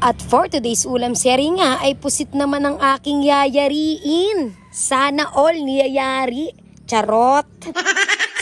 At for today's ulam seri nga ay pusit naman ang aking yayariin. Sana all niyayari. Charot.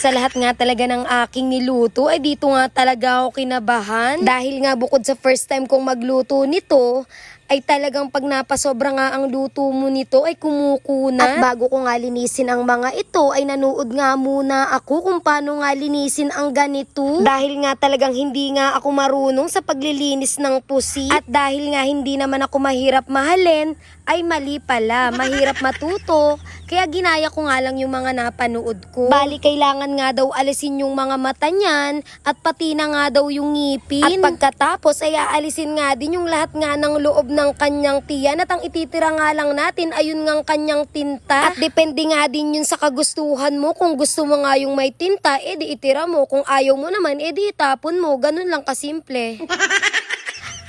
Sa lahat nga talaga ng aking niluto ay dito nga talaga ako kinabahan. Dahil nga bukod sa first time kong magluto nito, ay talagang pag napasobra nga ang luto mo nito ay kumukuna. At bago ko nga linisin ang mga ito ay nanood nga muna ako kung paano nga linisin ang ganito. Dahil nga talagang hindi nga ako marunong sa paglilinis ng pusit. At dahil nga hindi naman ako mahirap mahalin, ay mali pala, mahirap matuto. Kaya ginaya ko nga lang yung mga napanood ko. Bali kailangan nga daw alisin yung mga mata niyan at pati na nga daw yung ngipin. At pagkatapos ay aalisin nga din yung lahat nga ng loob ng kanyang tiyan at ang ititira nga lang natin ayun ngang kanyang tinta. At depende nga din yun sa kagustuhan mo. Kung gusto mo nga yung may tinta, edi itira mo. Kung ayaw mo naman, edi itapon mo. Ganun lang kasimple.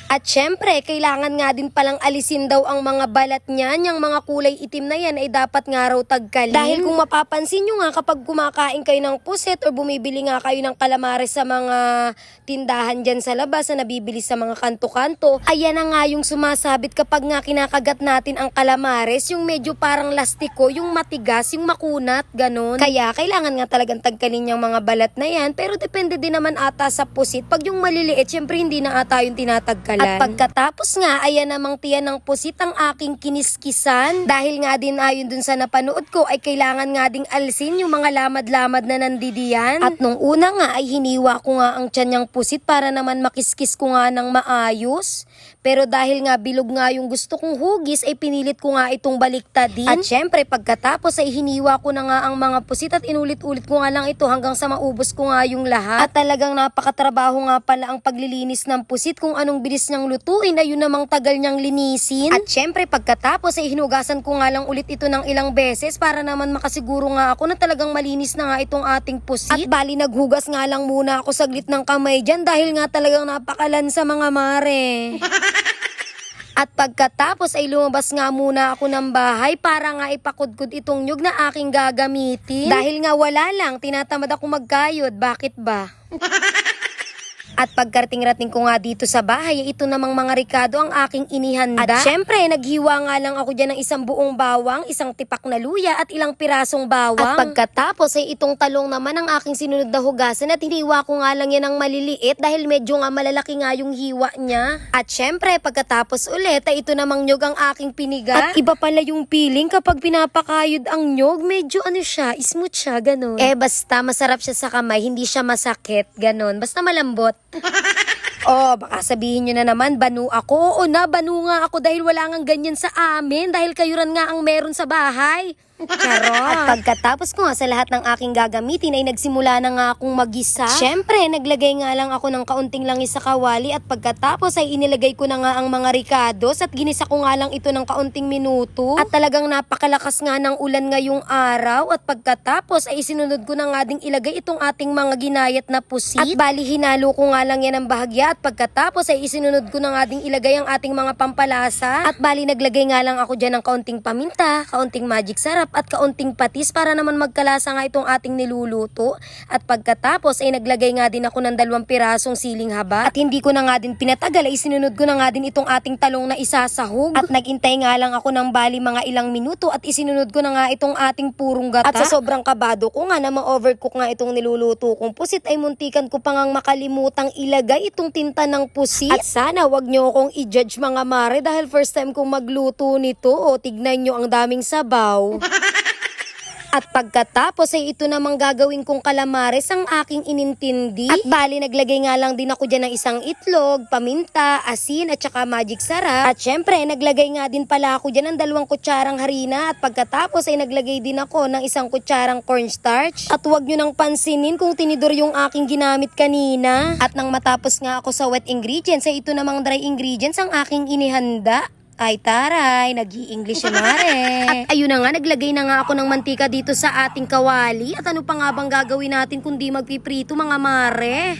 At syempre, kailangan nga din palang alisin daw ang mga balat niyan. Yung mga kulay itim na yan ay dapat nga raw tagkalin. Dahil kung mapapansin nyo nga kapag kumakain kayo ng pusit or bumibili nga kayo ng kalamares sa mga tindahan dyan sa labas na nabibili sa mga kanto-kanto, ayan na nga yung sumasabit kapag nga kinakagat natin ang kalamares. Yung medyo parang lastiko, yung matigas, yung makunat, ganun. Kaya kailangan nga talagang tagkalin yung mga balat na yan. Pero depende din naman ata sa pusit. Pag yung maliliit, syempre hindi na ata yung tinatagkalan. At pagkatapos nga, ayan namang tiyan ng pusit ang aking kiniskisan. Dahil nga din ayon dun sa napanood ko, ay kailangan nga ding alisin yung mga lamad-lamad na nandidiyan. At nung una nga, ay hiniwa ko nga ang tiyan niyang pusit para naman makiskis ko nga ng maayos. Pero dahil nga bilog nga yung gusto kong hugis, ay pinilit ko nga itong baliktadin. At syempre, pagkatapos ay hiniwa ko na nga ang mga pusit at inulit-ulit ko nga lang ito hanggang sa maubos ko nga yung lahat. At talagang napakatrabaho nga pala ang paglilinis ng pusit. Kung anong bilis niyang lutuin, ayun namang tagal niyang linisin. At syempre, pagkatapos ay hinugasan ko nga lang ulit ito ng ilang beses para naman makasiguro nga ako na talagang malinis na nga itong ating pusit. At bali, naghugas nga lang muna ako saglit ng kamay dyan dahil nga talagang napakalan sa mga mare. At pagkatapos ay lumabas nga muna ako ng bahay para nga ipakudkod itong nyug na aking gagamitin. Dahil nga wala lang, tinatamad ako magkayod. Bakit ba? At pagkarating-rating ko nga dito sa bahay, ito namang mga rikado ang aking inihanda. At syempre, naghiwa nga lang ako dyan ng isang buong bawang, isang tipak na luya at ilang pirasong bawang. At pagkatapos ay itong talong naman ang aking sinunod na hugasan at hiniwa ko nga lang yan ng maliliit dahil medyo nga malalaki nga yung hiwa niya. At syempre, pagkatapos ulit ay ito namang nyog ang aking piniga. At iba pala yung feeling kapag pinapakayod ang nyog, medyo ano siya, smooth siya, ganun. Basta masarap siya sa kamay, hindi siya masakit, ganun. Basta malambot. Oh, baka sabihin nyo na naman, banu ako. O na, banu nga ako dahil wala ngang ganyan sa amin. Dahil kayuran nga ang meron sa bahay. Charot. At pagkatapos ko nga sa lahat ng aking gagamitin ay nagsimula na nga akong magisa. Syempre, naglagay nga lang ako ng kaunting langis sa kawali at pagkatapos ay inilagay ko na nga ang mga ricados at ginisa ko nga lang ito ng kaunting minuto. At talagang napakalakas nga ng ulan ngayong araw at pagkatapos ay isinunod ko na nga ding ilagay itong ating mga ginayat na pusit. At bali hinalo ko nga lang yan ng bahagya at pagkatapos ay isinunod ko na nga ding ilagay ang ating mga pampalasa. At bali naglagay nga lang ako dyan ng kaunting paminta, kaunting magic sarap at kaunting patis para naman magkalasa nga itong ating niluluto. At pagkatapos ay naglagay nga din ako ng 2 pirasong siling haba. At hindi ko na nga din pinatagal ay sinunod ko na nga din itong ating talong na isasahog. At nagintay nga lang ako ng bali mga ilang minuto at isinunod ko na nga itong ating purong gata. At sa sobrang kabado ko nga na ma-overcook nga itong niluluto kong pusit ay muntikan ko pa ngang makalimutang ilagay itong tinta ng pusit. At sana wag nyo akong i-judge mga mare dahil first time kong magluto nito. O tignan nyo ang daming sabaw. At pagkatapos ay ito namang gagawin kong kalamares ang aking inintindi. At bali naglagay nga lang din ako dyan ng isang itlog, paminta, asin at saka magic sarap. At syempre naglagay nga din pala ako dyan ng 2 kutsarang harina. At pagkatapos ay naglagay din ako ng 1 kutsarang cornstarch. At huwag nyo nang pansinin kung tinidor yung aking ginamit kanina. At nang matapos nga ako sa wet ingredients ay ito namang dry ingredients ang aking inihanda. Ay taray, nag-i-English si mare. At ayun na nga, naglagay na nga ako ng mantika dito sa ating kawali. At ano pa nga bang gagawin natin kundi magpiprito mga mare?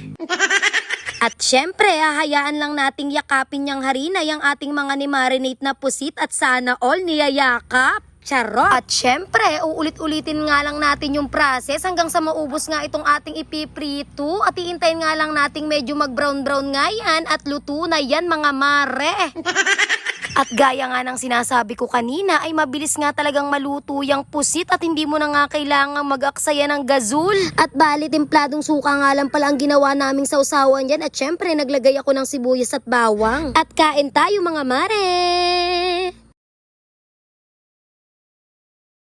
At syempre, hahayaan lang nating yakapin niyang harina yung ating mga ni-marinate na pusit at sana all niyayakap. Charot! At syempre, uulit-ulitin nga lang natin yung process hanggang sa maubos nga itong ating ipiprito. At iintayin nga lang nating medyo mag-brown-brown nga yan at luto na yan mga mare. At gaya nga ng sinasabi ko kanina ay mabilis nga talagang maluto yung pusit at hindi mo na nga kailangang mag-aksaya ng gazul. At bali templadong suka nga lang pala ang ginawa naming sausawan dyan at syempre naglagay ako ng sibuyas at bawang. At kain tayo mga mare!